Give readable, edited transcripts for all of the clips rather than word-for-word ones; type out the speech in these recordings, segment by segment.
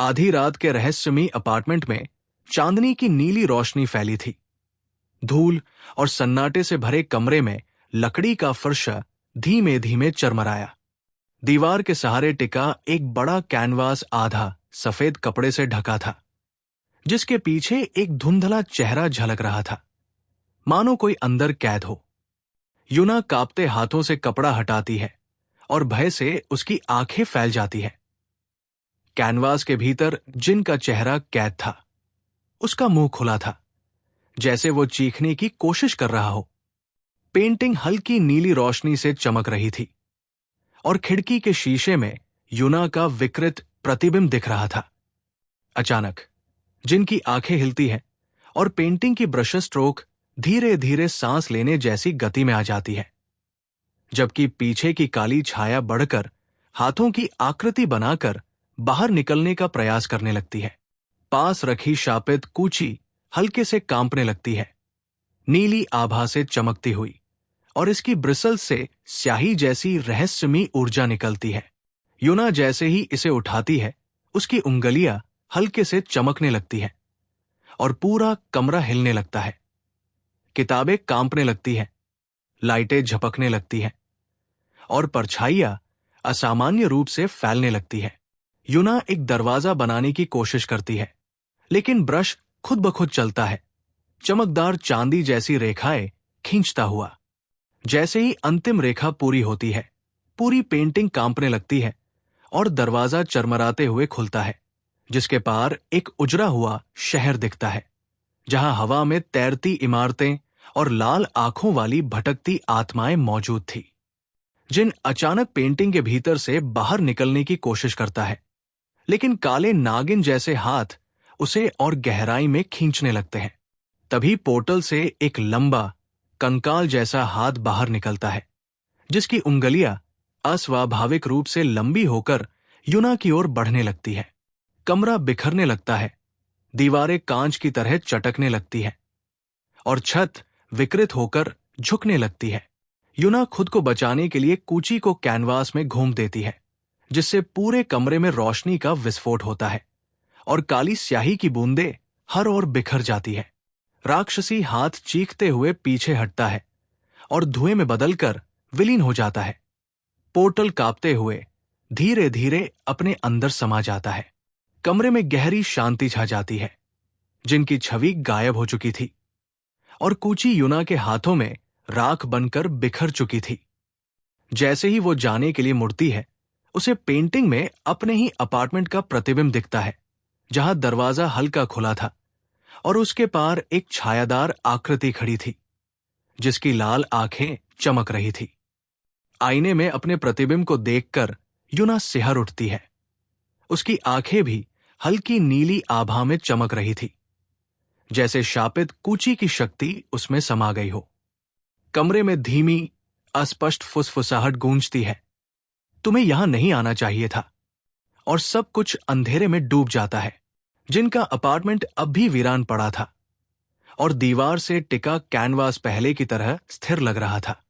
आधी रात के रहस्यमयी अपार्टमेंट में चांदनी की नीली रोशनी फैली थी। धूल और सन्नाटे से भरे कमरे में लकड़ी का फर्श धीमे धीमे चरमराया। दीवार के सहारे टिका एक बड़ा कैनवास आधा सफेद कपड़े से ढका था, जिसके पीछे एक धुंधला चेहरा झलक रहा था, मानो कोई अंदर कैद हो। यूना कांपते हाथों से कपड़ा हटाती है और भय से उसकी आंखें फैल जाती है। कैनवास के भीतर जिन का चेहरा कैद था। उसका मुंह खुला था, जैसे वो चीखने की कोशिश कर रहा हो। पेंटिंग हल्की नीली रोशनी से चमक रही थी और खिड़की के शीशे में यूना का विकृत प्रतिबिंब दिख रहा था। अचानक जिन की आंखें हिलती हैं और पेंटिंग की ब्रश स्ट्रोक धीरे धीरे सांस लेने जैसी गति में आ जाती है, जबकि पीछे की काली छाया बढ़कर हाथों की आकृति बनाकर बाहर निकलने का प्रयास करने लगती है। पास रखी शापित कूची हल्के से कांपने लगती है, नीली आभा से चमकती हुई, और इसकी ब्रिसल से स्याही जैसी रहस्यमयी ऊर्जा निकलती है। यूना जैसे ही इसे उठाती है, उसकी उंगलियां हल्के से चमकने लगती है और पूरा कमरा हिलने लगता है। किताबें कांपने लगती हैं, लाइटें झपकने लगती हैं और परछाइयां असामान्य रूप से फैलने लगती है। यूना एक दरवाजा बनाने की कोशिश करती है, लेकिन ब्रश खुद ब खुद चलता है, चमकदार चांदी जैसी रेखाएं खींचता हुआ। जैसे ही अंतिम रेखा पूरी होती है, पूरी पेंटिंग कांपने लगती है और दरवाजा चरमराते हुए खुलता है, जिसके पार एक उजड़ा हुआ शहर दिखता है, जहां हवा में तैरती इमारतें और लाल आंखों वाली भटकती आत्माएं मौजूद थी। जिन अचानक पेंटिंग के भीतर से बाहर निकलने की कोशिश करता है, लेकिन काले नागिन जैसे हाथ उसे और गहराई में खींचने लगते हैं। तभी पोर्टल से एक लंबा कंकाल जैसा हाथ बाहर निकलता है, जिसकी उंगलियां अस्वाभाविक रूप से लंबी होकर यूना की ओर बढ़ने लगती है। कमरा बिखरने लगता है, दीवारें कांच की तरह चटकने लगती हैं और छत विकृत होकर झुकने लगती है। यूना खुद को बचाने के लिए कूची को कैनवास में घूम देती है, जिससे पूरे कमरे में रोशनी का विस्फोट होता है और काली स्याही की बूंदें हर ओर बिखर जाती है। राक्षसी हाथ चीखते हुए पीछे हटता है और धुएं में बदलकर विलीन हो जाता है। पोर्टल कांपते हुए धीरे धीरे अपने अंदर समा जाता है। कमरे में गहरी शांति छा जाती है, जिनकी छवि गायब हो चुकी थी और कूची यूना के हाथों में राख बनकर बिखर चुकी थी। जैसे ही वो जाने के लिए मुड़ती है, उसे पेंटिंग में अपने ही अपार्टमेंट का प्रतिबिंब दिखता है, जहां दरवाजा हल्का खुला था और उसके पार एक छायादार आकृति खड़ी थी, जिसकी लाल आंखें चमक रही थी। आईने में अपने प्रतिबिंब को देखकर यूना सिहर उठती है। उसकी आंखें भी हल्की नीली आभा में चमक रही थी, जैसे शापित कूची की शक्ति उसमें समा गई हो। कमरे में धीमी अस्पष्ट फुसफुसाहट गूंजती है, तुम्हें यहां नहीं आना चाहिए था, और सब कुछ अंधेरे में डूब जाता है। जिनका अपार्टमेंट अब भी वीरान पड़ा था और दीवार से टिका कैनवास पहले की तरह स्थिर लग रहा था।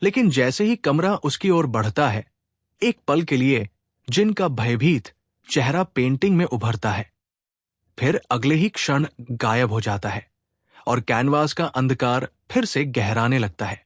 लेकिन जैसे ही कमरा उसकी ओर बढ़ता है, एक पल के लिए जिनका भयभीत चेहरा पेंटिंग में उभरता है, फिर अगले ही क्षण गायब हो जाता है और कैनवास का अंधकार फिर से गहराने लगता है।